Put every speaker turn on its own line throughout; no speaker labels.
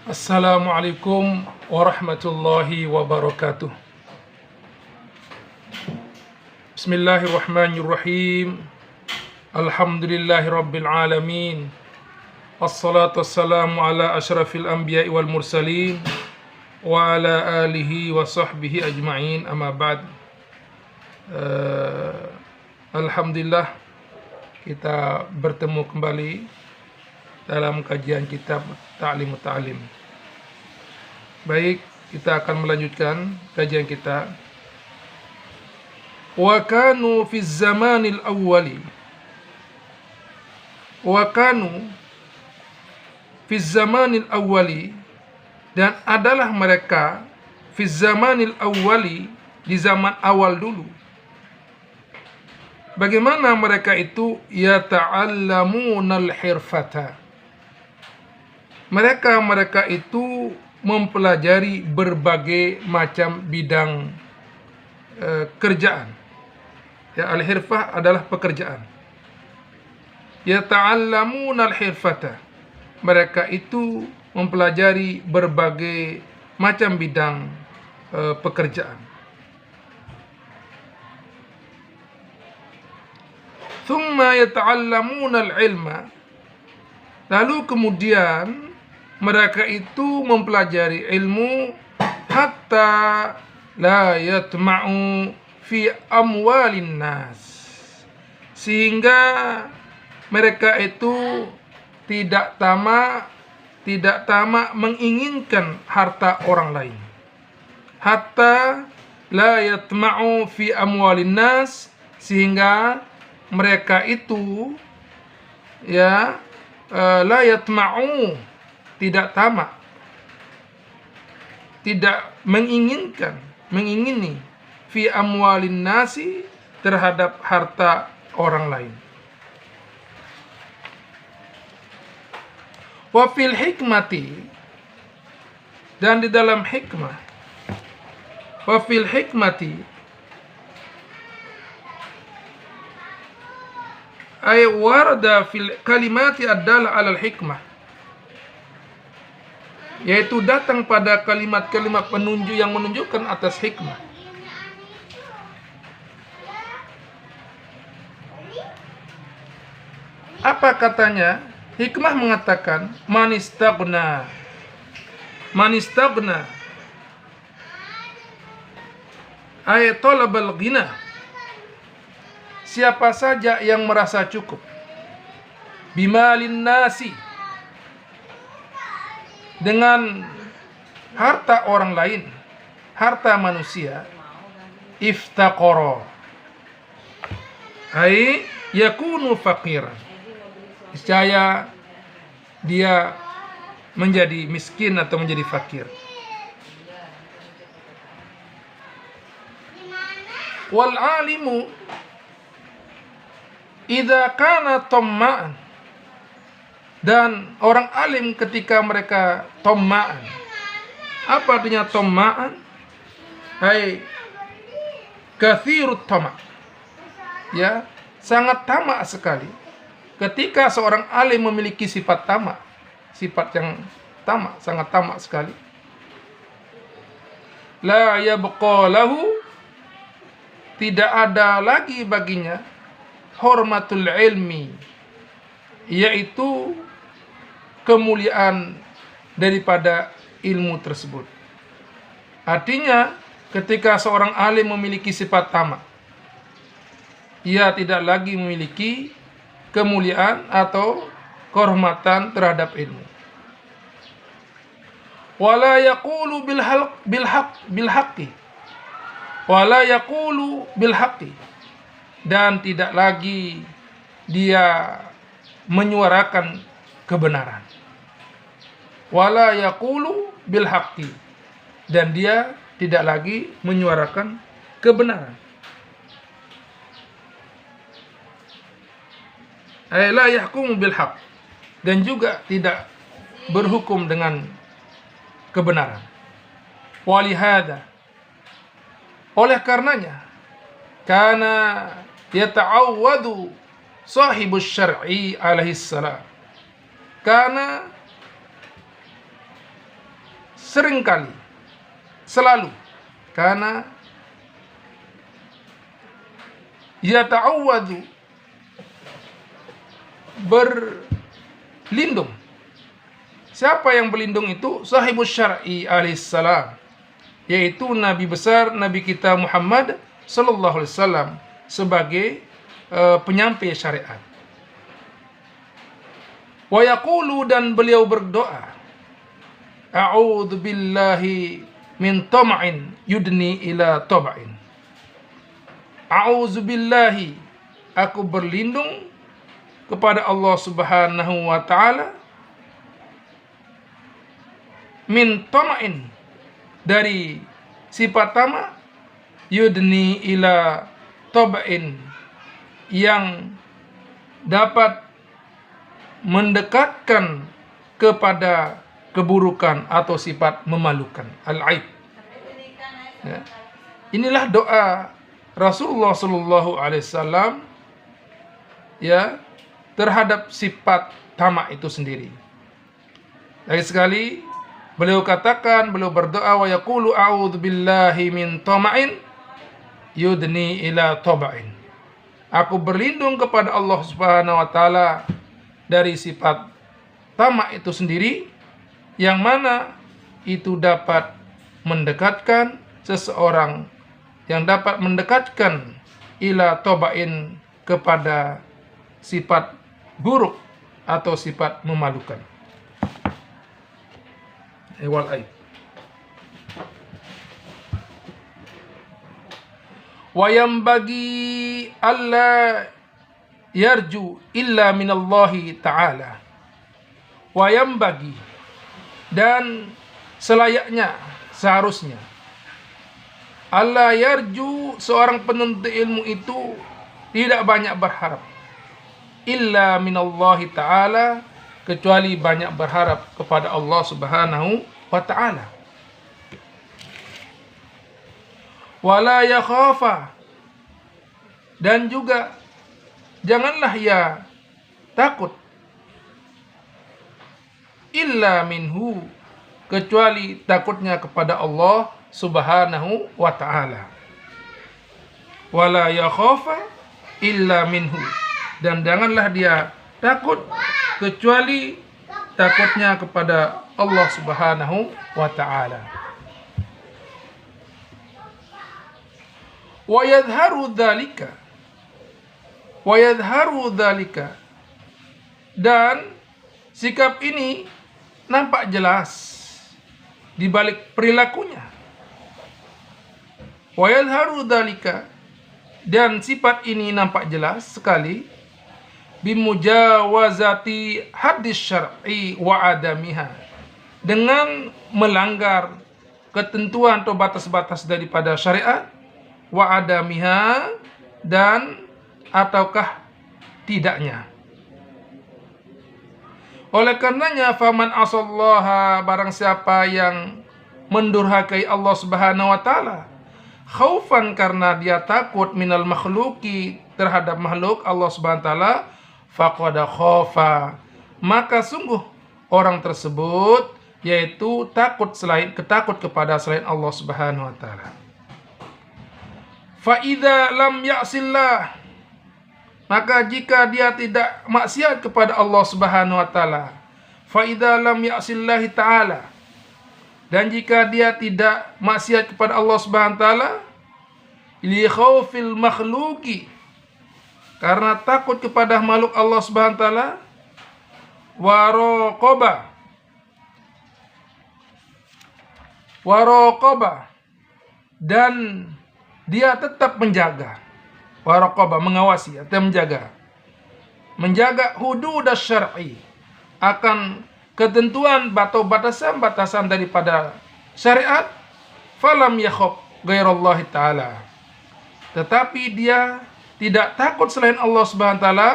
Assalamualaikum warahmatullahi wabarakatuh. Bismillahirrahmanirrahim. Alhamdulillahirabbil alamin. Wassalatu wassalamu ala asyrafil anbiya'i wal mursalin wa ala alihi wa sahbihi ajma'in, amma ba'd. Alhamdulillah kita bertemu kembali dalam kajian kitab Ta'limut Ta'lim. Baik, kita akan melanjutkan kajian kita. Wa kanu fi zamanil awwali. Wa kanu fi zamanil awwali, dan adalah mereka fi zamanil awwali, di zaman awal dulu. Bagaimana mereka itu? Yata'allamunal hirfata. Mereka itu mempelajari berbagai macam bidang kerjaan. Ya, al-hirfah adalah pekerjaan. Yata'allamunal hirfata. Mereka itu mempelajari berbagai macam bidang pekerjaan. Thumma yata'allamunal ilma. Lalu kemudian mereka itu mempelajari ilmu hatta la yatma'u fi amwalin nas, sehingga mereka itu tidak tamak menginginkan harta orang lain. Hatta la yatma'u fi amwalin nas, sehingga mereka itu la yatma'u, tidak tamak, tidak mengingini fi amwalin nasi, terhadap harta orang lain. Wa fil hikmati, dan di dalam hikmah. Wa fil hikmati ay warada fil kalimati adalah alal hikmah, yaitu datang pada kalimat-kalimat penunjuk yang menunjukkan atas hikmah. Apa katanya? Hikmah mengatakan man istaghna ay talabal ghina. Siapa saja yang merasa cukup bimalin nasi, dengan harta orang lain, harta manusia, iftaqara ay yakunu faqiran, niscaya dia menjadi miskin atau menjadi fakir. Wal alimu idza kana tamma'an, dan orang alim ketika mereka tamma'an. Apa artinya tamma'an? Hai kathirut tama', ya, sangat tamak sekali. Ketika seorang alim memiliki sifat tamak, sifat yang tamak, sangat tamak sekali, la yabqa lahu, tidak ada lagi baginya hormatul ilmi, yaitu kemuliaan daripada ilmu tersebut. Artinya ketika seorang alim memiliki sifat tamak, ia tidak lagi memiliki kemuliaan atau kehormatan terhadap ilmu. Wala yaqulu bil haqqi, wala yaqulu bil haqqi, dan tidak lagi dia menyuarakan kebenaran. Wala yaqulu bil haqqi, dan dia tidak lagi menyuarakan kebenaran. Ay la yahkumu bil haqq, dan juga tidak berhukum dengan kebenaran. Walihada, oleh karenanya, karena yata'awwadu sahibus syar'i alaihi salam, karena seringkali, selalu, karena yata'awwadhu, berlindung. Siapa yang berlindung itu? Sahibus syar'i alaihissalam, yaitu Nabi besar, Nabi kita Muhammad sallallahu alaihi wasallam, sebagai penyampai syariat. Wa yaqulu, dan beliau berdoa, a'udzu billahi min tama'in yudni ila taba'in. A'udzu billahi, aku berlindung kepada Allah Subhanahu wa taala, min tama'in, dari sifat tama, yudni ila taba'in, yang dapat mendekatkan kepada keburukan atau sifat memalukan, al-aib. Ya. Inilah doa Rasulullah sallallahu alaihi wasallam, ya, terhadap sifat tamak itu sendiri. Lagi sekali beliau katakan, beliau berdoa, wa yaqulu a'udzu billahi min tama'in yudni ila taba'in. Aku berlindung kepada Allah Subhanahu wa taala dari sifat tamak itu sendiri, yang mana itu dapat mendekatkan seseorang, yang dapat mendekatkan ila taba'in, kepada sifat buruk atau sifat memalukan. Wal aib. Wayam bagi alla yarju illa minallahi ta'ala. Wayam bagi, dan selayaknya, seharusnya, alla yarju, seorang penuntut ilmu itu tidak banyak berharap, illa minallahi ta'ala, kecuali banyak berharap kepada Allah Subhanahu wa ta'ala. Wala yakhafa, dan juga janganlah ia takut, illa minhu, kecuali takutnya kepada Allah Subhanahu wa ta'ala. Wala yakhafa illa minhu, dan janganlah dia takut kecuali takutnya kepada Allah Subhanahu wa ta'ala. Wa yadharu dzalika, dan sikap ini nampak jelas di balik perilakunya. Wa yadharu dzalika, dan sifat ini nampak jelas sekali, bimujawazati hadis syar'i wa adamiha, dengan melanggar ketentuan atau batas-batas daripada syariat, wa adamiha, dan ataukah tidaknya. Oleh karenanya, faman asallaha, barang siapa yang mendurhakai Allah Subhanahu wa taala, khaufan, karena dia takut, minal makhluki, terhadap makhluk Allah Subhanahu wa taala, faqad khafa, maka sungguh orang tersebut yaitu takut kepada selain Allah Subhanahu wa taala. Fa idza lam ya'sillah, maka jika dia tidak maksiat kepada Allah Subhanahu wa taala, fa idza lam ya'sillahi ta'ala, dan jika dia tidak maksiat kepada Allah Subhanahu wa taala, li khaufil makhluqi, karena takut kepada makhluk Allah Subhanahu wa taala, waraqaba, dan dia tetap menjaga, waraqaba, mengawasi atau menjaga hudud syar'i, akan ketentuan atau batasan-batasan daripada syariat, falam yakhaf ghairallahi ta'ala, tetapi dia tidak takut selain Allah Subhanahu wa taala,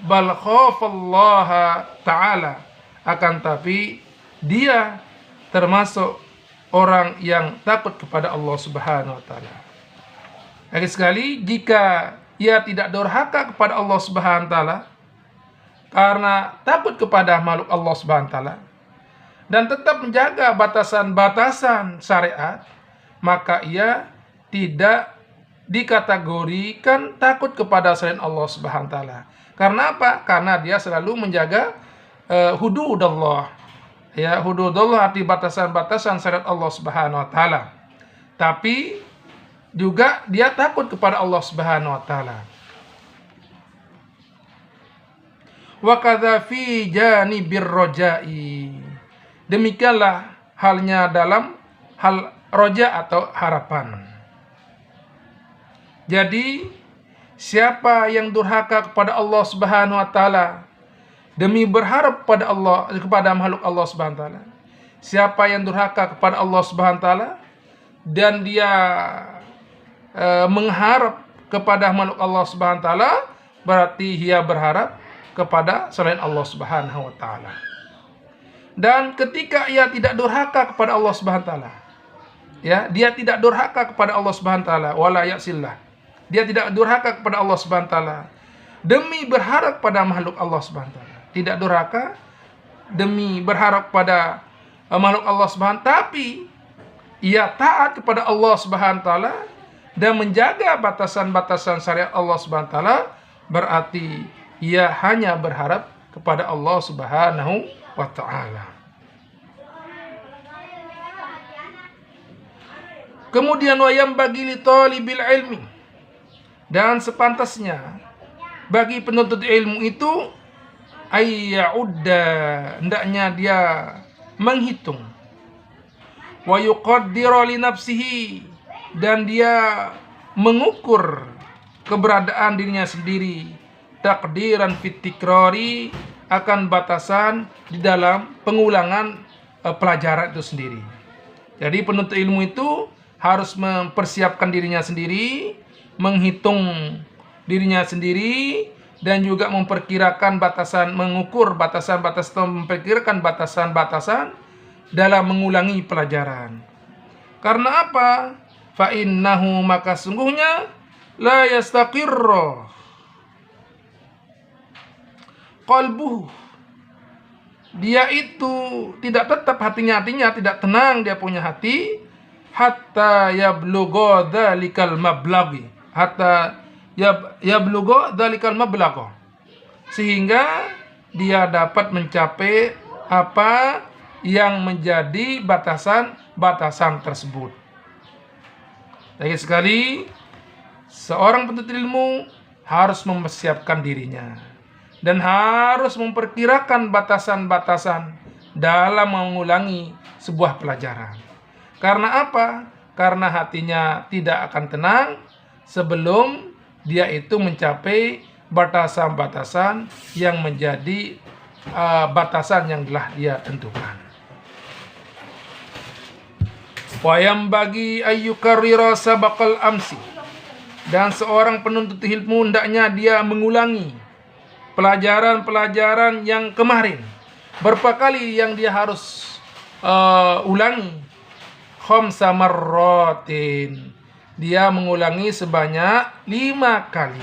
bal khafallaha ta'ala, akan tapi dia termasuk orang yang takut kepada Allah Subhanahu wa taala. Lagi sekali, jika ia tidak durhaka kepada Allah Subhanahu wa taala karena takut kepada makhluk Allah Subhanahu wa taala, dan tetap menjaga batasan-batasan syariat, maka ia tidak dikategorikan takut kepada selain Allah Subhanahu wa taala. Karena apa? Karena dia selalu menjaga hududullah. Ya, hududullah arti batasan-batasan syariat Allah Subhanahu wa taala. Tapi juga dia takut kepada Allah Subhanahu wa taala. Wa kadza fi janibir rajai. Demikianlah halnya dalam hal roja atau harapan. Jadi siapa yang durhaka kepada Allah Subhanahu wa taala demi berharap pada Allah, kepada makhluk Allah Subhanahu wa taala. Siapa yang durhaka kepada Allah Subhanahu wa taala dan dia mengharap kepada makhluk Allah Subhanahu wa taala, berarti dia berharap kepada selain Allah Subhanahu wa taala. Dan ketika ia tidak durhaka kepada Allah Subhanahu wa taala, ya, dia tidak durhaka kepada Allah Subhanahu wa taala, wala yasillah. Dia tidak durhaka kepada Allah Subhanahu wa taala demi berharap pada makhluk Allah Subhanahu wa taala. Tidak durhaka demi berharap pada makhluk Allah Subhanahu wa taala, tapi ia taat kepada Allah Subhanahu wa taala dan menjaga batasan-batasan syariat Allah Subhanahu wa taala, berarti ia hanya berharap kepada Allah Subhanahu wa taala. Kemudian wayam bagi li talibil ilmi, dan sepantasnya bagi penuntut ilmu itu ayya'udda, hendaknya dia menghitung, wa yuqaddira li nafsihi, dan dia mengukur keberadaan dirinya sendiri, takdiran fit tikrari, akan batasan di dalam pengulangan pelajaran itu sendiri. Jadi penuntut ilmu itu harus mempersiapkan dirinya sendiri, menghitung dirinya sendiri, dan juga memperkirakan batasan, mengukur batasan-batasan, memperkirakan batasan-batasan dalam mengulangi pelajaran. Karena apa? Fa innahu, maka sungguhnya la yastaqirru qalbuhu, dia itu tidak tetap hatinya tidak tenang, dia punya hati, hatta yablugha dzalikal mablaghi, hatta yablugha dzalikal mablagh, sehingga dia dapat mencapai apa yang menjadi batasan-batasan tersebut. Lagi sekali, seorang penuntut ilmu harus mempersiapkan dirinya dan harus memperkirakan batasan-batasan dalam mengulangi sebuah pelajaran. Karena apa? Karena hatinya tidak akan tenang sebelum dia itu mencapai batasan-batasan yang menjadi batasan yang telah dia tentukan. Wa yambagi ayyukarrira sabaqal amsi, dan seorang penuntut ilmu hendaknya dia mengulangi pelajaran-pelajaran yang kemarin. Berapa kali yang dia harus ulangi? Khamsa marratin, dia mengulangi sebanyak 5 kali.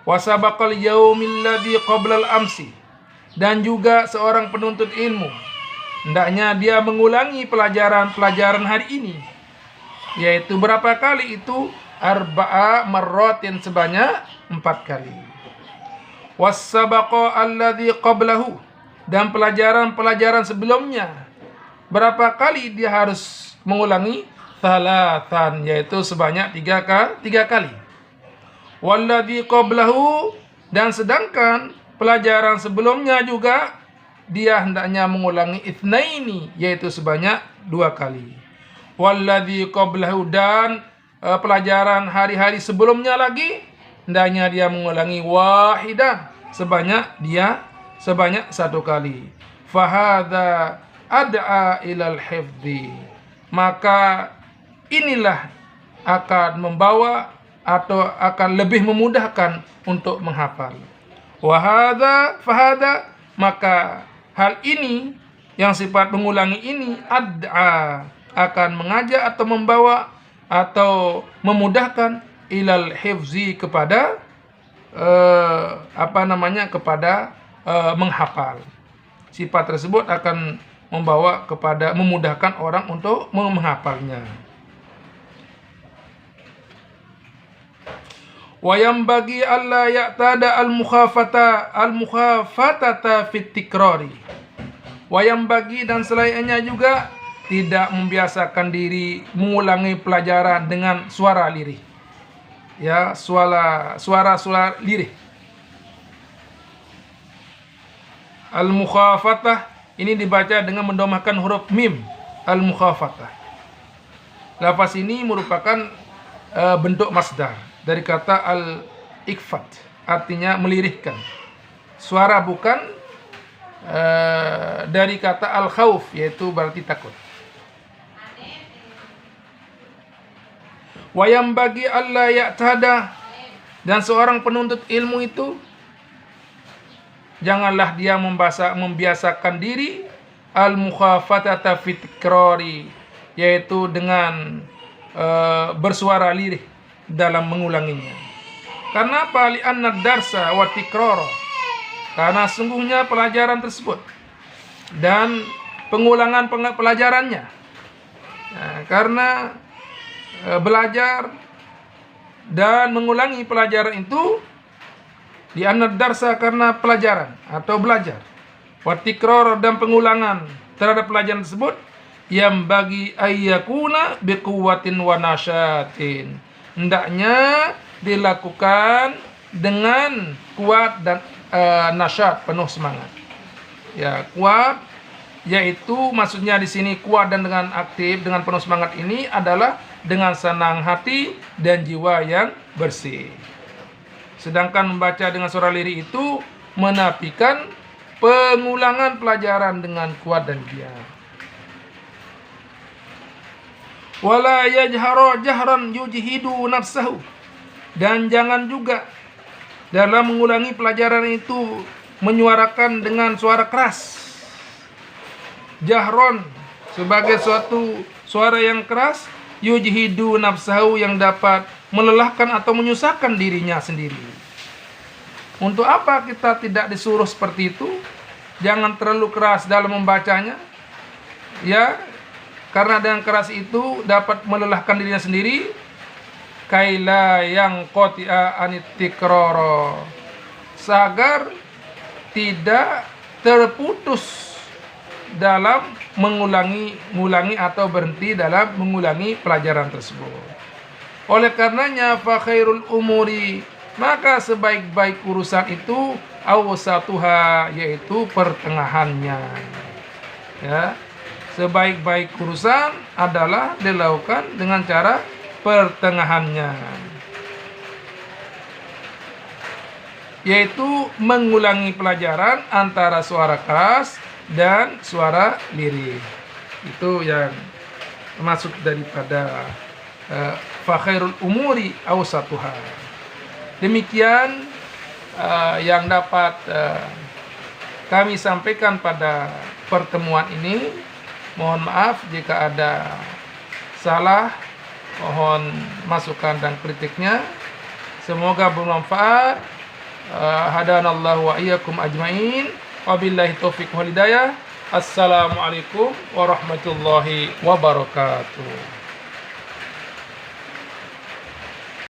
Wasabaqal yaumil ladzi qablal amsi, dan juga seorang penuntut ilmu hendaknya dia mengulangi pelajaran-pelajaran hari ini, yaitu berapa kali itu? Arba'a marratin, sebanyak 4 kali. Wasabaqa alladzi qablahu, dan pelajaran-pelajaran sebelumnya berapa kali dia harus mengulangi? Thalathan, yaitu sebanyak 3 kali. Walladzi qablahu, dan sedangkan pelajaran sebelumnya juga dia hendaknya mengulangi itsnaini, yaitu sebanyak 2 kali. Walladzi qablahu, dan pelajaran hari-hari sebelumnya lagi hendaknya dia mengulangi wahidah, sebanyak 1 kali. Fahadha ad'a ilal hifdzi, maka inilah akan membawa atau akan lebih memudahkan untuk menghafal. Fahadha, maka hal ini yang sifat mengulangi ini ad'a, akan mengajak atau membawa atau memudahkan ilal hifzi, kepada kepada menghafal. Sifat tersebut akan membawa kepada memudahkan orang untuk menghafalnya. Wa yambagi alla ya'tada al-mukhafatata fit tikrari. Wa yambagi, dan selainnya juga tidak membiasakan diri mengulangi pelajaran dengan suara lirih. Ya, suara lirih. Al-mukhafatah ini dibaca dengan mendomakan huruf mim. Al-mukhafatah. Lafaz ini merupakan bentuk masdar dari kata al-ikfat, artinya melirihkan. Suara bukan dari kata al-khauf, yaitu berarti takut. Wayam bagi alla ya'tada, dan seorang penuntut ilmu itu janganlah dia membiasakan diri al-mukhafatata fit tikrari, yaitu dengan bersuara lirih dalam mengulanginya. Karena apa? Li'anna darsa wa tikrara, karena sungguhnya pelajaran tersebut dan pengulangan pelajarannya. Nah, karena belajar dan mengulangi pelajaran itu, li'anna darsa, karena pelajaran atau belajar, wa tikrara, dan pengulangan terhadap pelajaran tersebut, yang bagi ayyakuna biquwwatin wa nasyatin, hendaknya dilakukan dengan kuat dan nasyat, penuh semangat. Ya, kuat, yaitu maksudnya di sini kuat dan dengan aktif, dengan penuh semangat ini adalah dengan senang hati dan jiwa yang bersih. Sedangkan membaca dengan suara lirih itu menafikan pengulangan pelajaran dengan kuat dan giat. Wala yajhara jahran yujhidu nafsahu, dan jangan juga dalam mengulangi pelajaran itu menyuarakan dengan suara keras. Jahron sebagai suatu suara yang keras, yujhidu nafsahu, yang dapat melelahkan atau menyusahkan dirinya sendiri. Untuk apa kita tidak disuruh seperti itu? Jangan terlalu keras dalam membacanya. Ya, karena dengan keras itu dapat melelahkan dirinya sendiri. Kaila yang qati'a anit tikrara, agar tidak terputus dalam mengulangi atau berhenti dalam mengulangi pelajaran tersebut. Oleh karenanya fa khairul umuri, maka sebaik-baik urusan itu awsatuha, yaitu pertengahannya. Ya, sebaik-baik urusan adalah dilakukan dengan cara pertengahannya, yaitu mengulangi pelajaran antara suara keras dan suara lirih. Itu yang termasuk daripada fa khairul umuri awsatuha. Demikian yang dapat kami sampaikan pada pertemuan ini. Mohon maaf jika ada salah, mohon masukan dan kritiknya. Semoga bermanfaat. Hadanallahu wa iyyakum ajmain. Wabillahi taufiq wal hidayah. Assalamualaikum warahmatullahi wabarakatuh.